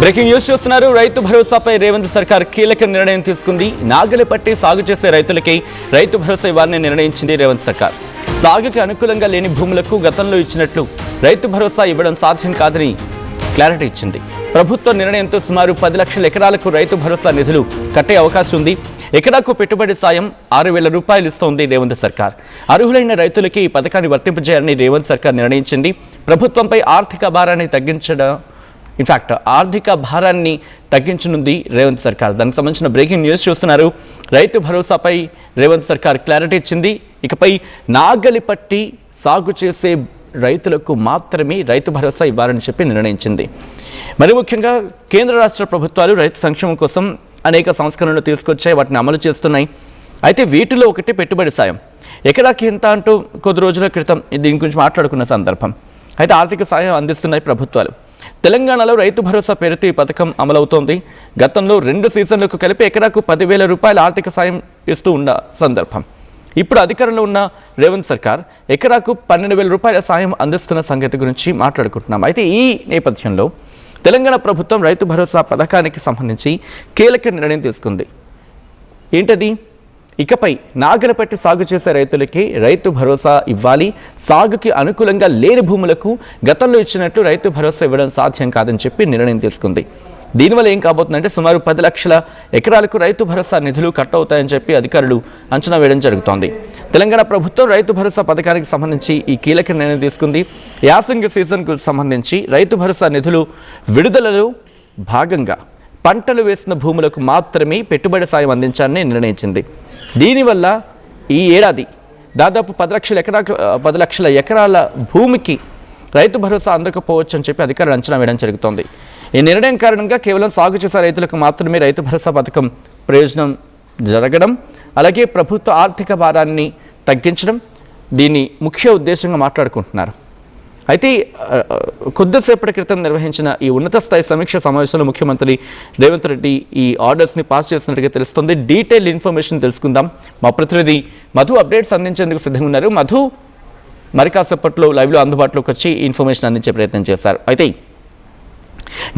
Breaking news చూస్తున్నారు. రైతు భరోసాపై రేవంత్ సర్కార్ కీలక నిర్ణయం తీసుకుంది. నాగలి పట్టి సాగు చేసే రైతులకి రైతు భరోసా ఇవ్వాలని నిర్ణయించింది రేవంత్ సర్కార్. సాగుకి అనుకూలంగా లేని భూములకు గతంలో ఇచ్చినట్లు రైతు భరోసా ఇవ్వడం సాధ్యం కాదని క్లారిటీ ఇచ్చింది. ప్రభుత్వ నిర్ణయంతో సుమారు 10 లక్షల ఎకరాలకు రైతు భరోసా నిధులు కట్టే అవకాశం ఉంది. ఎకరాకు పెట్టుబడి సాయం 6,000 రూపాయలు ఇస్తోంది రేవంత్ సర్కార్. అర్హులైన రైతులకి ఈ పథకాన్ని వర్తింపజేయాలని రేవంత్ సర్కార్ నిర్ణయించింది. ప్రభుత్వంపై ఆర్థిక భారాన్ని తగ్గించనుంది రేవంత్ సర్కార్. దానికి సంబంధించిన బ్రేకింగ్ న్యూస్ చూస్తున్నారు. రైతు భరోసాపై రేవంత్ సర్కార్ క్లారిటీ ఇచ్చింది. ఇకపై నాగలి పట్టి సాగు చేసే రైతులకు మాత్రమే రైతు భరోసా ఇవ్వాలని చెప్పి నిర్ణయించింది. మరి ముఖ్యంగా కేంద్ర రాష్ట్ర ప్రభుత్వాలు రైతు సంక్షేమం కోసం అనేక సంస్కరణలు తీసుకొచ్చాయి, వాటిని అమలు చేస్తున్నాయి. అయితే వీటిలో ఒకటి పెట్టుబడి సాయం. ఎకరాకి ఎంత అంటూ కొద్ది రోజుల క్రితం దీని గురించి మాట్లాడుకున్న సందర్భం. అయితే ఆర్థిక సాయం అందిస్తున్నాయి ప్రభుత్వాలు. తెలంగాణలో రైతు భరోసా పేరుతో ఈ పథకం అమలవుతోంది. గతంలో 2 సీజన్లకు కలిపి ఎకరాకు 10,000 రూపాయల ఆర్థిక సాయం ఇస్తూ ఉన్న సందర్భం. ఇప్పుడు అధికారంలో ఉన్న రేవంత్ సర్కార్ ఎకరాకు 12,000 రూపాయల సాయం అందిస్తున్న సంగతి గురించి మాట్లాడుకుంటున్నాం. అయితే ఈ నేపథ్యంలో తెలంగాణ ప్రభుత్వం రైతు భరోసా పథకానికి సంబంధించి కీలక నిర్ణయం తీసుకుంది. ఏంటది? ఇకపై నాగలపట్టి సాగు చేసే రైతులకి రైతు భరోసా ఇవ్వాలి. సాగుకి అనుకూలంగా లేని భూములకు గతంలో ఇచ్చినట్టు రైతు భరోసా ఇవ్వడం సాధ్యం కాదని చెప్పి నిర్ణయం తీసుకుంది. దీనివల్ల ఏం కాబోతుందంటే సుమారు 10 లక్షల ఎకరాలకు రైతు భరోసా నిధులు కట్ అవుతాయని చెప్పి అధికారులు అంచనా వేయడం జరుగుతోంది. తెలంగాణ ప్రభుత్వం రైతు భరోసా పథకానికి సంబంధించి ఈ కీలక నిర్ణయం తీసుకుంది. యాసంగి సీజన్కు సంబంధించి రైతు భరోసా నిధులు విడుదలలో భాగంగా పంటలు వేసిన భూములకు మాత్రమే పెట్టుబడి సాయం అందించాలని నిర్ణయించింది. దీనివల్ల ఈ ఏడాది దాదాపు 10 లక్షల ఎకరాల భూమికి రైతు భరోసా అందకపోవచ్చు అని చెప్పి అధికారులు అంచనా వేయడం జరుగుతోంది. ఈ నిర్ణయం కారణంగా కేవలం సాగు చేసే రైతులకు మాత్రమే రైతు భరోసా పథకం ప్రయోజనం జరగడం, అలాగే ప్రభుత్వ ఆర్థిక భారాన్ని తగ్గించడం దీని ముఖ్య ఉద్దేశంగా మాట్లాడుకుంటున్నారు. అయితే కొద్దిసేపటి క్రితం నిర్వహించిన ఈ ఉన్నత స్థాయి సమీక్ష సమావేశంలో ముఖ్యమంత్రి రేవంత్ రెడ్డి ఈ ఆర్డర్స్ని పాస్ చేసినట్టుగా తెలుస్తుంది. డీటెయిల్ ఇన్ఫర్మేషన్ తెలుసుకుందాం. మా ప్రతినిధి మధు అప్డేట్స్ అందించేందుకు సిద్ధంగా ఉన్నారు. మధు, మరి కాసేపట్లో లైవ్లో అందుబాటులోకి వచ్చి ఇన్ఫర్మేషన్ అందించే ప్రయత్నం చేశారు. అయితే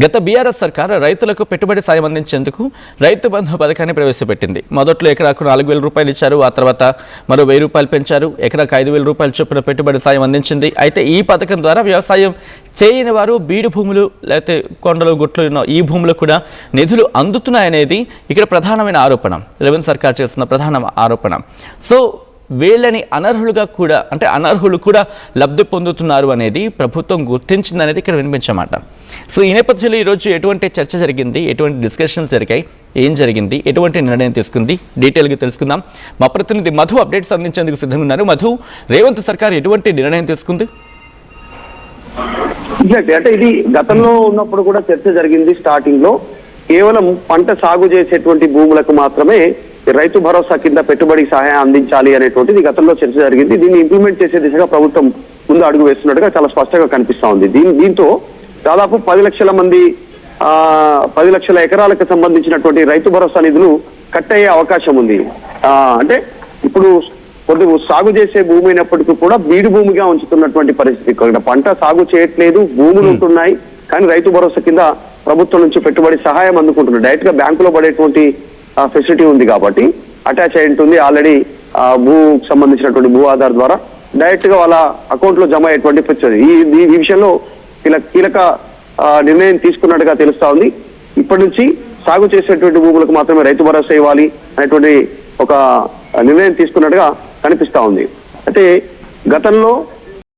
గత బీఆర్ఎస్ సర్కార్ రైతులకు పెట్టుబడి సాయం అందించేందుకు రైతు బంధు పథకాన్ని ప్రవేశపెట్టింది. మొదట్లో ఎకరాకు 4,000 రూపాయలు ఇచ్చారు. ఆ తర్వాత మరో 1,000 రూపాయలు పెంచారు. ఎకరాకు 5,000 రూపాయలు చొప్పున పెట్టుబడి సాయం అందించింది. అయితే ఈ పథకం ద్వారా వ్యవసాయం చేయని వారు, బీడు భూములు లేకపోతే కొండలు గుట్లు ఉన్న ఈ భూములు కూడా నిధులు అందుతున్నాయనేది ఇక్కడ ప్రధానమైన ఆరోపణ, రేవంత్ సర్కార్ చేస్తున్న ప్రధాన ఆరోపణ. సో వీళ్ళని అనర్హులు కూడా లబ్ధి పొందుతున్నారు అనేది ప్రభుత్వం గుర్తించిందనేది ఇక్కడ వినిపించమాట. సో ఈ నేపథ్యంలో ఈరోజు ఎటువంటి చర్చ జరిగింది, ఎటువంటి డిస్కషన్స్ జరిగాయి, ఏం జరిగింది, ఎటువంటి నిర్ణయం తీసుకుంది, డీటెయిల్గా తెలుసుకుందాం. మా ప్రతినిధి మధు అప్డేట్స్ అందించేందుకు సిద్ధంగా ఉన్నారు. మధు, రేవంత్ సర్కార్ ఎటువంటి నిర్ణయం తీసుకుంది? అంటే ఇది గతంలో ఉన్నప్పుడు కూడా చర్చ జరిగింది. స్టార్టింగ్ లో కేవలం పంట సాగు చేసేటువంటి భూములకు మాత్రమే రైతు భరోసా కింద పెట్టుబడి సహాయం అందించాలి అనేటువంటిది గతంలో చర్చ జరిగింది. దీన్ని ఇంప్లిమెంట్ చేసే దిశగా ప్రభుత్వం ముందు అడుగు వేస్తున్నట్టుగా చాలా స్పష్టంగా కనిపిస్తా ఉంది. దీంతో దాదాపు 10 లక్షల మంది 10 లక్షల ఎకరాలకు సంబంధించినటువంటి రైతు భరోసా నిధులు కట్ అయ్యే అవకాశం ఉంది. అంటే ఇప్పుడు కొద్దిగా సాగు చేసే భూమి అయినప్పటికీ కూడా బీడు భూమిగా ఉంచుతున్నటువంటి పరిస్థితి. ఇక్కడ పంట సాగు చేయట్లేదు, భూములు ఉంటున్నాయి, కానీ రైతు భరోసా కింద ప్రభుత్వం నుంచి పెట్టుబడి సహాయం అందుకుంటున్నారు. డైరెక్ట్ గా బ్యాంకులో పడేటువంటి ఫెసిలిటీ ఉంది కాబట్టి అటాచ్ అయి ఉంటుంది. ఆల్రెడీ భూకు సంబంధించినటువంటి భూ ఆధార్ ద్వారా డైరెక్ట్ గా వాళ్ళ అకౌంట్ లో జమ అయ్యేటువంటి ఫెసిలిటీ. ఈ విషయంలో కీలక నిర్ణయం తీసుకున్నట్టుగా తెలుస్తా ఉంది. ఇప్పటి నుంచి సాగు చేసేటువంటి భూములకు మాత్రమే రైతు భరోసా ఇవ్వాలి అనేటువంటి ఒక నిర్ణయం తీసుకున్నట్టుగా కనిపిస్తా ఉంది. అయితే గతంలో